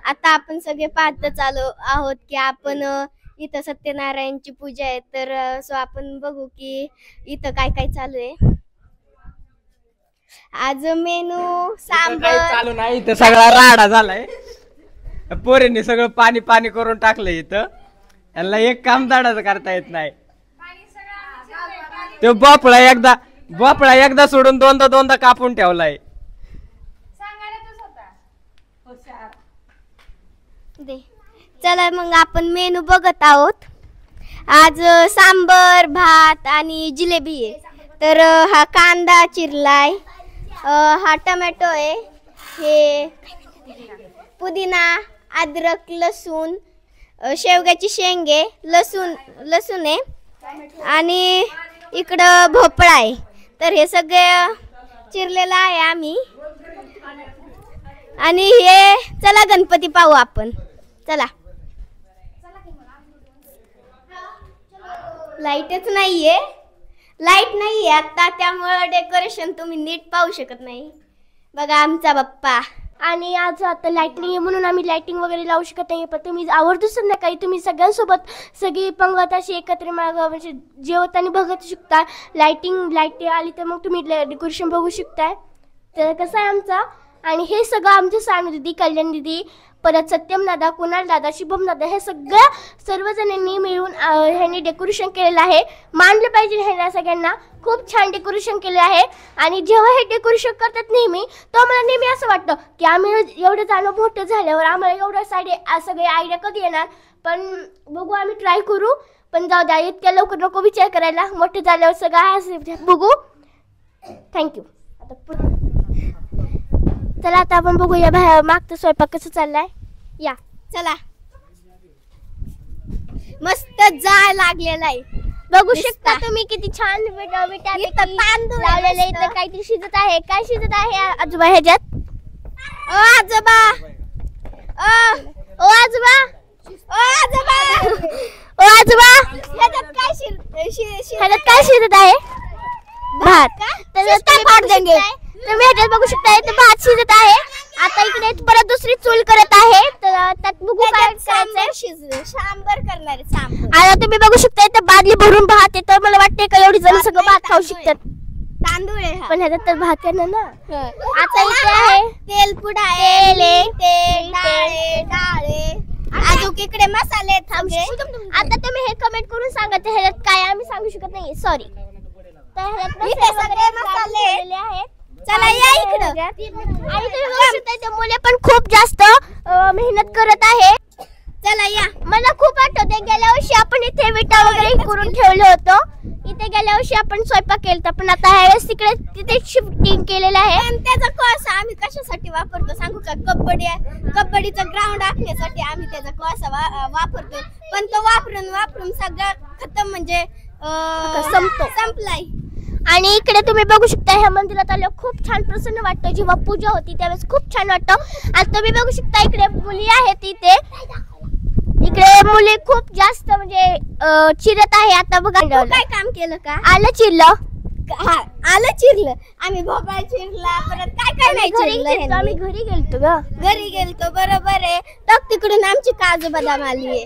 आता आपण सगळे पाहतच आलो आहोत की आपण इथं सत्यनारायणची पूजा आहे, तर सो आपण बघू की इथं काय काय चालू आहे. आज मेनू सांबर चालू नाही, इथं सगळा राडा झालाय. पोरींनी सगळं पाणी पाणी करून टाकलंय इथं. यांना एक काम दाडाचं करता येत नाही. तो भोपळा एकदा सोडून दोनदा कापून ठेवलाय. चला मग आपण मेनू बघत आहोत. आज सांबर भात आणि जिलेबी आहे. तर हा कांदा चिरलाय, हा टोमॅटो आहे, हे पुदिना, अद्रक, लसूण, शेवग्याची शेंगे, लसूण आहे आणि इकडं भोपळा आहे. तर हे सगळे चिरलेलं आहे आम्ही. आणि हे चला गणपती पाहू आपण. चला. लाईटच नाहीये, लाईट नाहीये आता, त्यामुळे डेकोरेशन तुम्ही नीट पाहू शकत नाही. बघा आमचा बाप्पा. आणि आज आता लाईटिंग आहे म्हणून आम्ही लाईटिंग वगैरे लावू शकत नाही, पण तुम्ही आवर्जून संध्याकाळी तुम्ही सगळ्यांसोबत सगळी पंगत अशी एकत्र म्हणजे जेवताना बघत शकता. लाईट आली तर मग तुम्ही डेकोरेशन बघू शकताय. तर कसं आहे आमचा. आणि हे सगळं आमचे सानू दिदी, कल्याण दिदी, परत सत्यम दादा, कुणाल दादा, शुभम दादा, हे सगळ्या सर्वजणांनी मिळून ह्यांनी डेकोरेशन केलेलं आहे. मानलं पाहिजे ह्यांना सगळ्यांना. खूप छान डेकोरेशन केलं आहे. आणि जेव्हा हे डेकोरेशन करतात नेहमी, तर मला नेहमी असं वाटतं की आम्ही एवढं जाणं मोठं झाल्यावर आम्हाला एवढं सगळे आयडिया कधी येणार. पण बघू, आम्ही ट्राय करू. पण जाऊ द्या, इतक्या लवकर नको विचार करायला. मोठं झाल्यावर सगळं बघू. थँक्यू. चला आता आपण बघूया बाहेर मागचं स्वयंपाक कसं चाललाय. या चला. मस्त जाळ लागलेला आहे, बघू शकता तुम्ही किती छान तांदूळ लावलेले. इथं काहीतरी शिजत आहे. काय शिजत आहे आजोबा ह्याच्यात? आजोबा, ओ आजोबा, ओ आजोबा, ओ आजोबा, ह्याच्यात काय शिजत आहे? भात. तुम्ही ह्याच्यात बघू शकता, इथं भात शिजत आहे. आता इकडे परत दुसरी चूल करत आहे. तर त्यात बघू काय करायचंय. सांबर करणार आहे, सांबर. आता तुम्ही बघू शकता इथं बादली भरून भात येतं. मला वाटतंय का एवढी जण सगळं भात खाऊ शकतात. तांदूळ आहे पण ह्याच्यात तर भात करणार ना. आता इथे आहे तेल पुडा आहे, डाळे, अजून इकडे मसाले. आता तुम्ही हे कमेंट करून सांगा ह्याच्यात काय. आम्ही सांगू शकत नाही, सॉरी. तर ह्याच्यात सगळे मसाले आहेत. चला या इकडं. आणि तुम्ही बघू शकता मुले पण खूप जास्त मेहनत करत आहे. चला या. मला खूप आठवते गेल्या वर्षी आपण इथे विटा वगैरे करून ठेवलं होतं. इथे गेल्या वर्षी आपण स्वयंपाक केला, पण आता ह्यावेळेस तिथे शिफ्टिंग केलेलं आहे. आणि त्याचा कोळसा आम्ही कशासाठी वापरतो सांगू का? कबड्डीचं ग्राउंड आखण्यासाठी आम्ही त्याचा कोळसा वापरतो. पण तो वापरून सगळं खतम, म्हणजे संपलाय. आणि इकडे तुम्ही बघू शकता ह्या मंदिरात आल्यावर खूप छान प्रसन्न वाटतं. जेव्हा पूजा होती त्यावेळेस खूप छान वाटतं. आणि तुम्ही बघू शकता इकडे मुली आहेत. इकडे मुली खूप जास्त म्हणजे चिरत आहे. आता बघा काय काम केलं का? आलं चिरलं. आलं चिरलं, आम्ही भोपळा चिरला, परत काय नाही चिरलं. आम्ही घरी गेलतो. बरोबर आहे. तर तिकडून आमची काजू बदाम आली आहे.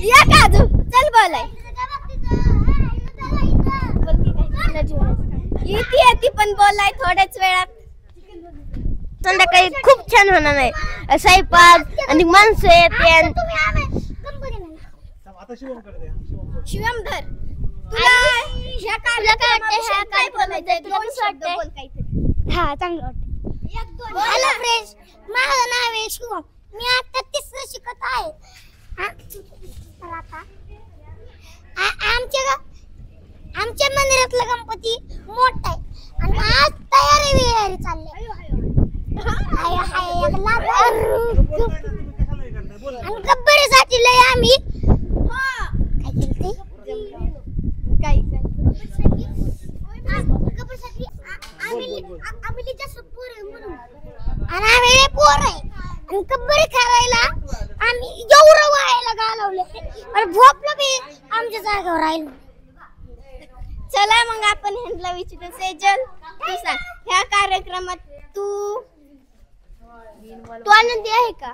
या काजू, चल बोलाय. ती पण बोलाय थोड्याच वेळात. संध्याकाळी खूप छान होणार आहे स्वयंपाक आणि माणसं येते. शिवमधर, तुला ह्या काय बोलायचंय? तुला कसं वाटतंय? हा, चांगलं वाटतं. हॅलो फ्रेंड्स, माझं नाव आहे शिवम. मी आता 3री शिकत आहे. आमच्या मंदिरातला गणपती मोठा आहे आणि आज तयारी चालली. गब्बरीसाठी लय आम्ही काय आम्ही जास्त पोर आहे म्हणून, आणि आम्ही पोर आहे आणि गब्बरी खेळायला आम्ही एवढं व्हायला घालवलं आणि भोपलं बी आमच्या जागेवर राहिलो. चला मग आपण ह्यांना विचारू. सेजल, तू सांग ह्या कार्यक्रमात तू आनंदी आहे का?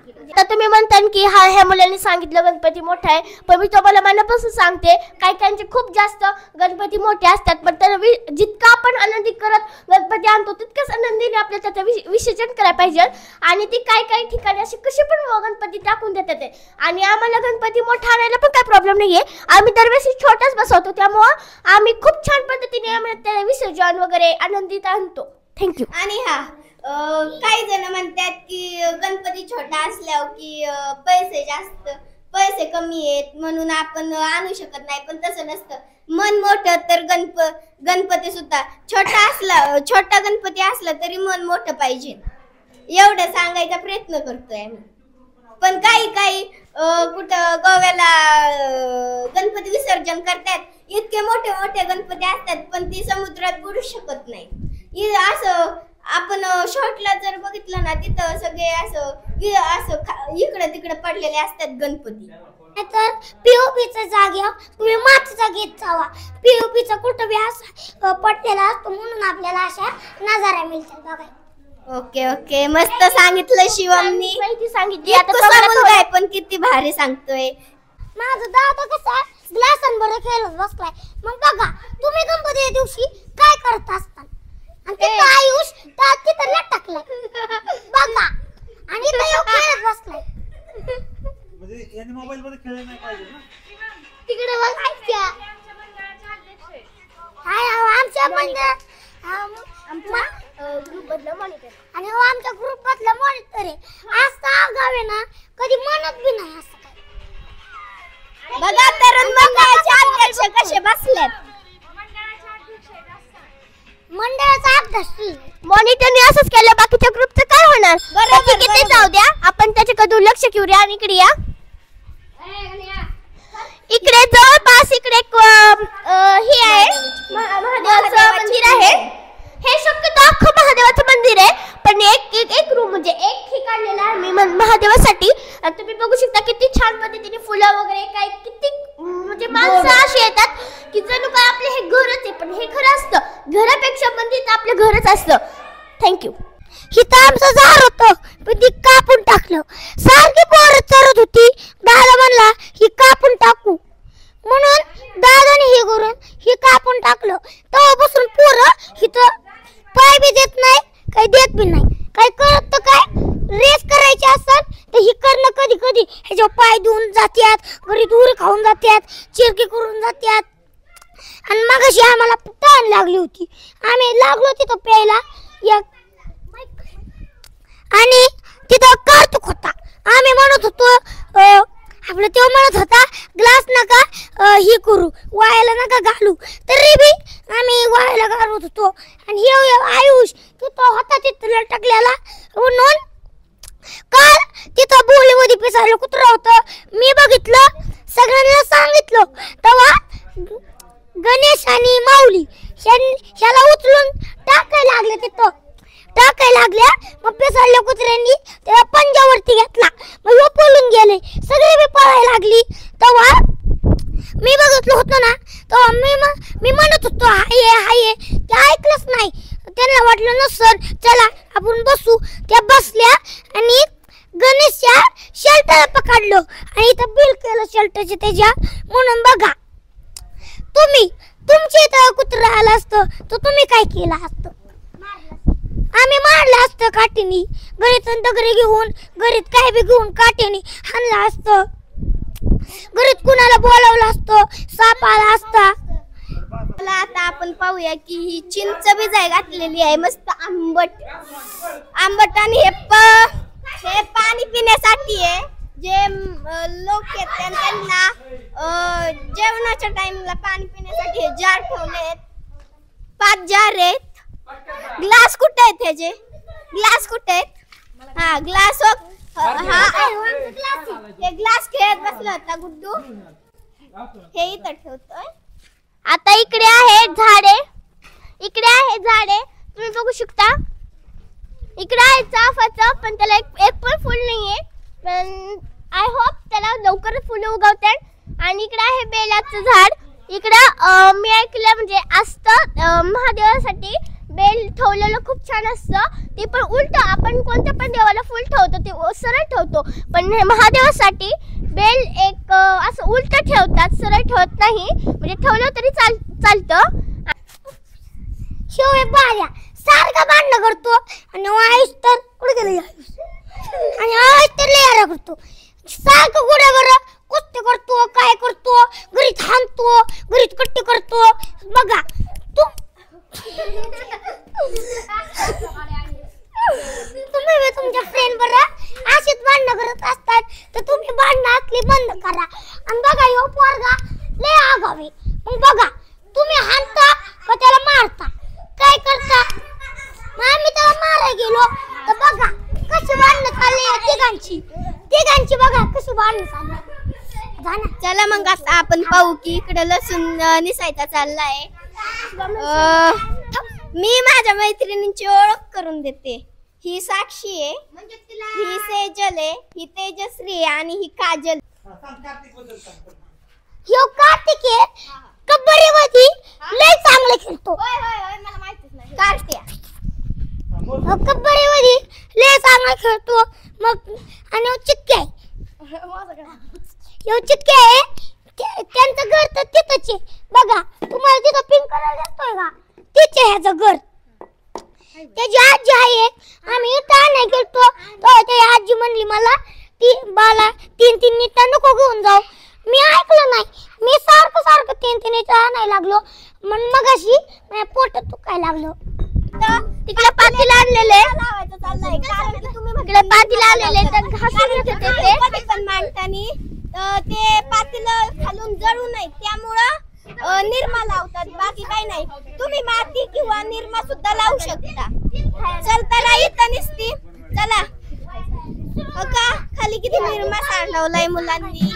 आता तुम्ही म्हणता की ह्या मुलांनी सांगितलं गणपती मोठा आहे, पण मी तुम्हाला मनापासून सांगते काही काहींचे खूप जास्त गणपती मोठे असतात, पण त्याला जितका आपण आनंदी करत गणपती आणतो तितकंच आनंदीने आपल्याला त्याचं विसर्जन करायला पाहिजे. आणि ती काही ठिकाणी असे कसे पण गणपती टाकून देतात ते, आणि आम्हाला गणपती मोठा आणायला पण काही प्रॉब्लेम नाहीये. आम्ही दरवेळेस छोटाच बसवतो, त्यामुळं आम्ही खूप छान पद्धतीने आम्ही त्या विसर्जन वगैरे आनंदीत आणतो. थँक्यू. आणि काही जण म्हणतात की गणपती छोटा असल्यावर की पैसे कमी आहेत म्हणून आपण आणू शकत नाही, पण तसं नसतं. मन मोठं तर गणपती सुद्धा छोटा गणपती असला तरी मन मोठं पाहिजे, एवढं सांगायचा प्रयत्न करतोय आम्ही. पण काही कुठं गोव्याला गणपती विसर्जन करतात, इतके मोठे मोठे गणपती असतात पण ती समुद्रात बुडू शकत नाही. असं आपण शॉर्टला जर बघितलं ना, तिथं सगळे असं इकडे तिकडे पडलेले असतात गणपती. तर पीओपीच्या जागेवर तुम्ही मातीचा घेत जावा. पीओपीचा कुठं बी असा पडलेला असतो म्हणून आपल्याला अशा नजारा मिळतात बघायला. ओके मस्त सांगितलं शिवमनी. माहिती सांगितली. आता पण किती भारी सांगतोय. माझा दादा कसा ग्लासांवर खेळत बसलाय. मग बघा तुम्ही गणपती दिवशी काय करत असता, आणि तिथं आयुष तिथं लटकलाय बघा, आणि इथं येऊन खेळत बसलाय. म्हणजे याने मोबाईल मध्ये खेळले नाही पाहिजे ना. तिकडे बघायच्या आमच्या ग्रुप बदला मॉनिटर, आणि आमच्या ग्रुप मधला मॉनिटर आहे. असं आगाव आहे ना, कधी म्हणत बी नाही असं काय. बघा तरुण मंडळाचे अध्यक्ष कसे बसलेत. मंडळाचा अभ्यास मॉनिटरने असंच केलं, बाकीच्या ग्रुपचं काय होणार. बरोबर, जाऊ द्या, आपण त्याच्याकडे दुर्लक्ष करूया. आणि इकडे या, इकडे जवळपास इकडे हे आहे महादेवाचं मंदिर आहे. हे शक्यतो अख्खं महादेवाचं मंदिर आहे, पण एक रूम म्हणजे एक हे काढलेला आहे मी महादेवासाठी. आणि तुम्ही बघू शकता किती छान पद्धतीने फुलं वगैरे काय, किती म्हणजे माणसं अशी येतात की जणू काय आपले हे घरच आहे. पण हे खरं असतं, घरापेक्षा मंदिर आपलं घरच असतं. थँक्यू. हिथं आमचं झाड होतं, पण ती कापून टाकलं. सारखी पोरं चरत होती. दादा म्हणला ही कापून टाकू, म्हणून दादाने हे करून ही कापून टाकलं. तेव्हापासून पोरं हिथं पाय बी देत नाही, काही देत बी नाही. काही करत तर काय रेस करायची असतात तर ही करणं कधी कधी ह्याच्या पाय धुवून जात्यात, घरी दूर खाऊन जात्यात, चिरकी करून जात्यात. आणि मगाशी आम्हाला तहान लागली होती, आम्ही लागलो तिथं प्यायला आणि तिथं कार्तिक होता. आम्ही म्हणत होतो आपलं तो म्हणत होता ग्लास नका हे करू, वायाला नका घालू, तरी बी आम्ही वायाला घालत होतो. आणि हे आयुष तिथं होता तिथं लटकलेला, म्हणून काल तिथं बोलीमध्ये पिसायला कुत्रा होतं. मी बघितलं, सगळ्यांना सांगितलं. तेव्हा गणेश आणि माऊली ह्याला उचलून टाकायला लागले, तिथं टाकायला लागल्या. मग पिसाळल्या कुत्र्यांनी त्याला पंजावरती घेतला, मग ह्यो पळून गेले, सगळे बी पळायला लागली. तेव्हा मी बघितलं होतं ना, तेव्हा मी म्हणत होतो हाय हाय, ते ऐकलंच नाही. त्यांना वाटलं नसर, चला आपण बसू. त्या बसल्या आणि गणेशच्या शेल्टरला पकडलं आणि इथं बिल केलं शेल्टरचे त्याच्या. म्हणून बघा तुमच्या इथं कुत्रा आलं असतं तर तुम्ही काय केलं असतं. आम्ही मारलं असतं काठीनी, घरीत दगडी घेऊन, घरीत काय बी घेऊन काठीनी हाणलं असतं. घरीत कुणाला बोलावलं असतं, साप आला असता. आता आपण पाहूया की ही चिंच बी जाय घातलेली आहे, मस्त आंबट आंबट. आणि हे पाणी पिण्यासाठी आहे. जे लोक आहेत त्यांना जेवणाच्या टाइमला पाणी पिण्यासाठी हे जार ठेवलेत. 5 जार आहेत. ग्लास कुठे आहेत ह्याचे, ग्लास कुठे आहेत. हा ग्लास, हे ग्लास खेळत बसला होता गुड्डू, हे इथं ठेवतोय. आता इकडे आहे झाडे, इकडे आहे झाडे, तुम्ही बघू शकता. इकडे आहे चाफ्याचं, पण त्याला एक पण फुल नाहीये, पण आय होप त्याला लवकरच फुलं उगवतात. आणि इकडे आहे बेलाचं झाड. इकडं मी ऐकलं म्हणजे असतं महादेवासाठी बेल बेल ठेवलेलं खूप छान असतं. ते पण उलट आपण कोणत्या पण देवाला फुल ठेवतो ते सरळ ठेवतो, पण महादेवासाठी बेल एक असं उलट ठेवतात, सरळ ठेवत नाही. म्हणजे ठेवलं तरी चालतं. शिव बाया सारखा भांडण करतो आणि आयुष तर कुठे गेलं आयुष, आणि आयुष तर लय करतो सारखं गुड्यावर कुस्ती करतो, काय करतो, घरी थांबतो, घरी कट्टी करतो. बघा तुम्ही तुमच्या फ्रेंड बरोबर अशीच भांडणं करत असतात, तर तुम्ही भांडणं असली बंद करा. आणि बघा ह्यो पोरगा लय आगावे. मग बघा तुम्ही हाणता का त्याला मारता, काय करता? मग आम्ही त्याला मारायला गेलो तर बघा कशी भांडणं चालली तिघांची बघा कशी भांडणं चालली. चला मग आता आपण पाहू की इकडे लसूण निसायचा चाललाय. मी माझ्या मैत्रिणींची ओळख करून देते. ही साक्षी आहे, ही सेजल आहे, ही तेजश्री आहे आणि ही काजल. ह्यो कार्तिक आहे, कबड्डीमध्ये लय चांगले खेळतो. मला माहितीच नाही. कार्तिक कबड्डीमध्ये लय चांगला खेळतो. मग आणि ह्यो चिक्के आहे, ह्यो चिक्के आहे, त्यांचं घर तर तिथंच आहे. बघा तुम्हाला तिथं पिंक कलर दिसतोय का, तिचे ह्याचं घर. त्याची आजी आहे. आम्ही इथं नाही गेलतो तर ते आजी म्हणली मला ती बाला तीन इटा नको घेऊन जाऊ. मी ऐकलं नाही, मी सारखं तीन इटा आणायला लागलो. मग अशी माझ्या पोटात दुखायला लागलो. तिकडे पातीला आणलेले लावायचं चाललंय कारण की तुम्ही तिकडे पातीला आणलेले तर घासून घेते ते कधी पण मांडतानी ते पातीलं खालून जळू नये त्यामुळं निरमा लावतात, बाकी काही नाही. तुम्ही माती किंवा निरमा सुद्धा लावू शकता. चलताना इथं निसती. चला का खाली किती निरमा सांडवलाय मुलांनी.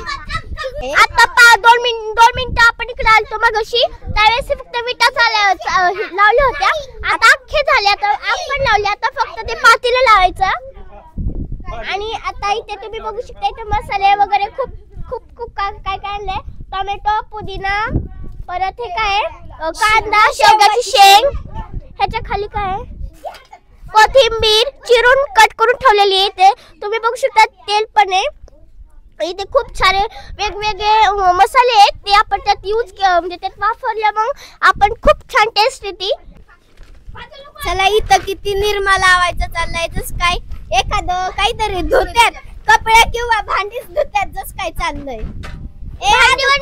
आता 2 मिनिटं आपण इकडे आलतो मगाशी, त्यावेळेस फक्त विटा लावल्या होत्या. आता अख्खे झाले, आता आग पण लावली. आता फक्त ते पातीला लावायचं. आणि आता इथे तुम्ही बघू शकता इथे मसाले वगैरे खूप काय आणलंय. टोमॅटो, पुदिना, परत हे काय कांदा, शेवग्याची शेंग, ह्याच्या खाली काय कोथिंबीर चिरून कट करून ठेवलेली आहे. ते तुम्ही बघू शकता. तेल पण आहे इथे. खूप सारे वेगवेगळे मसाले आहेत, ते आपण त्यात म्हणजे त्यात वापरल्या मग आपण खूप छान टेस्ट येते. चला इथं किती निरमा लावायचं चाललंय. जस काय एखादं काहीतरी धुत्यात कपडे किंवा भांडीच धुत्यात, जस काय चाललंय.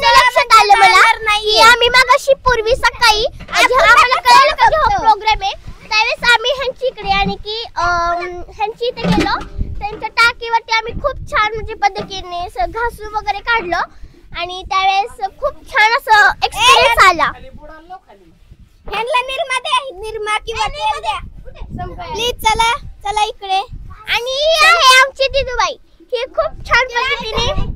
लक्षात आलं मला की आम्ही मगाशी पूर्वी सकाळी आम्हाला कळलं की हा प्रोग्राम आहे, त्यावेळेस आम्ही ह्यांची इकडे आणि की ह्यांची इथे गेलो. त्यांच्या टाकीवरती आम्ही खूप छान म्हणजे पद्धतीने घासून वगैरे काढलं आणि त्यावेळेस खूप छान असं एक्सपिरियन्स आला. ह्यांना निरमा द्या, निरमा किंवा तेल द्या प्लीज. चला इकडे. आणि ही आहे आमची दिदूबाई, ही खूप छान पद्धतीने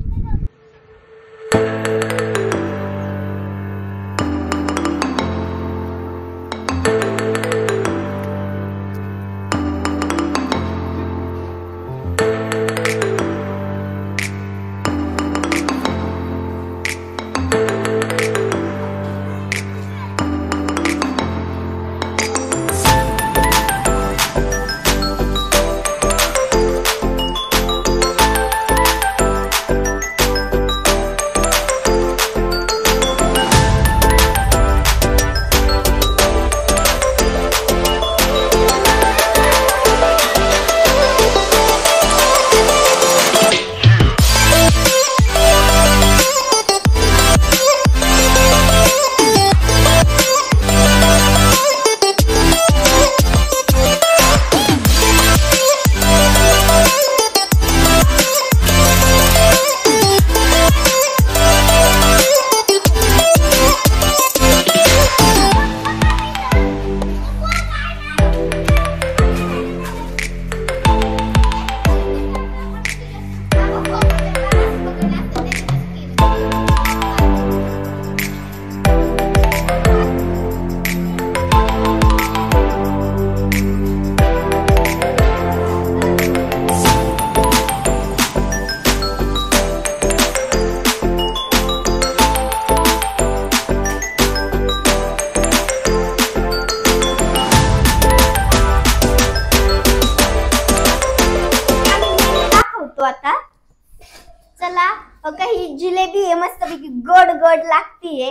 हो काही जिलेबी आहे मस्तपैकी गोड गोड लागतीये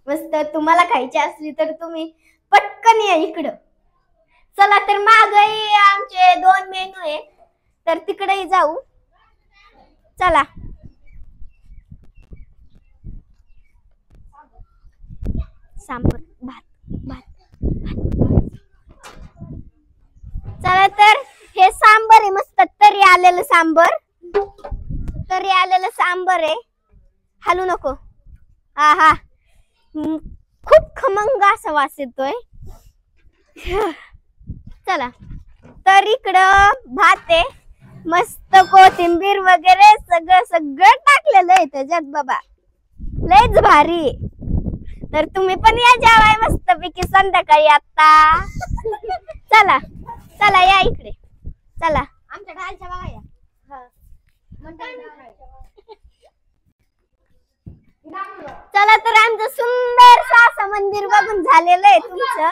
मस्त. तुम्हाला खायची असली तर तुम्ही पटकन या इकडं. चला तर मागही आमचे 2 मेनू आहे तर तिकडेही जाऊ. चला सांबर भात भात भात. चला तर हे सांबर आहे मस्त तरी आलेलं सांबर. तरी आलेलं सांबर आहे. हलू नको. आहा खूप खमंग असा वास येतोय. चला तर इकडं भात आहे मस्त कोथिंबीर वगैरे सगळं सगळं टाकलेलं आहे त्याच्यात बाबा. लयच भारी. तर तुम्ही पण या जेवाय मस्त पैकी संध्याकाळी आता. चला चला या इकडे. चला आमच्या ढालच्या बघा या. चला तर आमचं सुंदर असं मंदिर बघून झालेलं आहे तुमचं.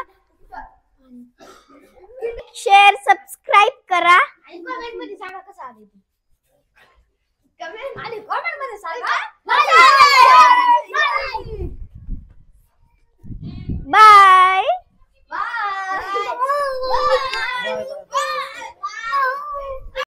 शेअर सबस्क्राईब करा आणि कमेंट मध्ये सांगा कसं आलं.